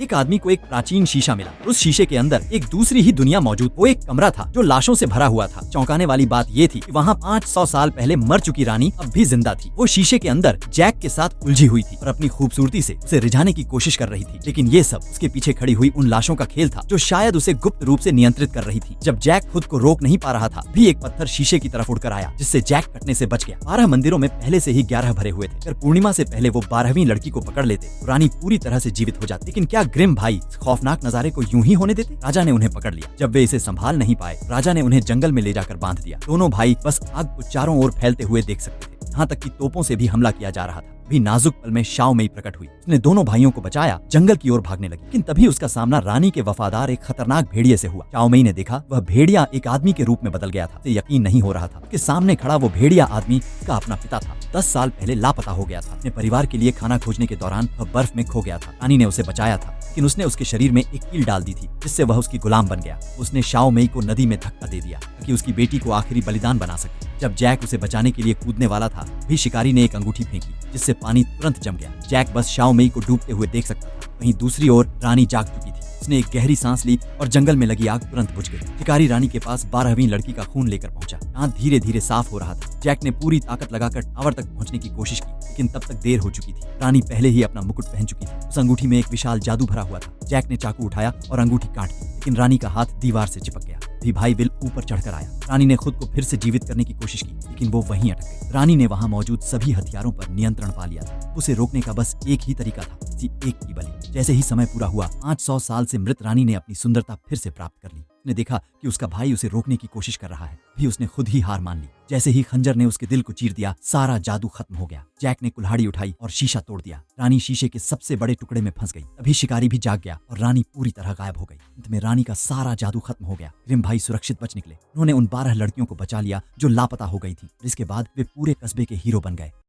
एक आदमी को एक प्राचीन शीशा मिला। उस शीशे के अंदर एक दूसरी ही दुनिया मौजूद। वो एक कमरा था जो लाशों से भरा हुआ था। चौंकाने वाली बात ये थी कि वहाँ 500 साल पहले मर चुकी रानी अब भी जिंदा थी। वो शीशे के अंदर जैक के साथ उलझी हुई थी और अपनी खूबसूरती से उसे रिझाने की कोशिश कर रही थी। लेकिन ये सब उसके पीछे खड़ी हुई उन लाशों का खेल था जो शायद उसे गुप्त रूप से नियंत्रित कर रही थी। जब जैक खुद को रोक नहीं पा रहा था, भी एक पत्थर शीशे की तरफ उड़कर आया, जिससे जैक कटने से बच गया। 12 मंदिरों में पहले से ही 11 भरे हुए थे। अगर पूर्णिमा से पहले वो 12वीं लड़की को पकड़ लेते तो रानी पूरी तरह से जीवित हो जाती। लेकिन क्या ग्रिम भाई खौफनाक नजारे को यूं ही होने देते? राजा ने उन्हें पकड़ लिया। जब वे इसे संभाल नहीं पाए, राजा ने उन्हें जंगल में ले जाकर बांध दिया। दोनों भाई बस आग को चारों ओर फैलते हुए देख सकते थे। यहाँ तक कि तोपों से भी हमला किया जा रहा था। भी नाजुक पल में शाओ मेई प्रकट हुई। उसने दोनों भाइयों को बचाया, जंगल की ओर भागने लगी। लेकिन तभी उसका सामना रानी के वफादार एक खतरनाक भेड़िए से हुआ। शाओ मेई ने देखा वह भेड़िया एक आदमी के रूप में बदल गया था। उसे यकीन नहीं हो रहा था। उसके सामने खड़ा वो भेड़िया आदमी उसका अपना पिता था। 10 साल पहले लापता हो गया था। अपने परिवार के लिए खाना खोजने के दौरान वह बर्फ में खो गया था। रानी ने उसे बचाया था, लेकिन उसने उसके शरीर में एक कील डाल दी थी, जिससे वह उसकी गुलाम बन गया। उसने शाओ मेई को नदी में धक्का दे दिया ताकि उसकी बेटी को आखिरी बलिदान बना सके। जब जैक उसे बचाने के लिए कूदने वाला था, भी शिकारी ने एक अंगूठी फेंकी, जिससे पानी तुरंत जम गया। जैक बस शाओ मेई को डूबते हुए देख सकता था। वहीं दूसरी ओर रानी जाग चुकी थी। उसने एक गहरी सांस ली और जंगल में लगी आग तुरंत बुझ गई। शिकारी रानी के पास 12वीं लड़की का खून लेकर पहुंचा। चांद धीरे धीरे साफ हो रहा था। जैक ने पूरी ताकत लगाकर टावर तक पहुंचने की कोशिश की, लेकिन तब तक देर हो चुकी थी। रानी पहले ही अपना मुकुट पहन चुकी थी। उस अंगूठी में एक विशाल जादू भरा हुआ था। जैक ने चाकू उठाया और अंगूठी काट दी, लेकिन रानी का हाथ दीवार से चिपक गया। भी भाई विल ऊपर चढ़कर आया। रानी ने खुद को फिर से जीवित करने की कोशिश की, लेकिन वो वहीं अटक गई। रानी ने वहां मौजूद सभी हथियारों पर नियंत्रण पा लिया था। उसे रोकने का बस एक ही तरीका था, किसी एक की बलि। जैसे ही समय पूरा हुआ, 500 साल से मृत रानी ने अपनी सुंदरता फिर से प्राप्त कर ली। उसने देखा कि उसका भाई उसे रोकने की कोशिश कर रहा है, भी उसने खुद ही हार मान ली। जैसे ही खंजर ने उसके दिल को चीर दिया, सारा जादू खत्म हो गया। जैक ने कुल्हाड़ी उठाई और शीशा तोड़ दिया। रानी शीशे के सबसे बड़े टुकड़े में फंस गई। तभी शिकारी भी जाग गया और रानी पूरी तरह गायब हो गई। अंत में रानी का सारा जादू खत्म हो गया। ग्रिम भाई सुरक्षित बच निकले। उन्होंने उन 12 लड़कियों को बचा लिया जो लापता हो गई थी। इसके बाद वे पूरे कस्बे के हीरो बन गए।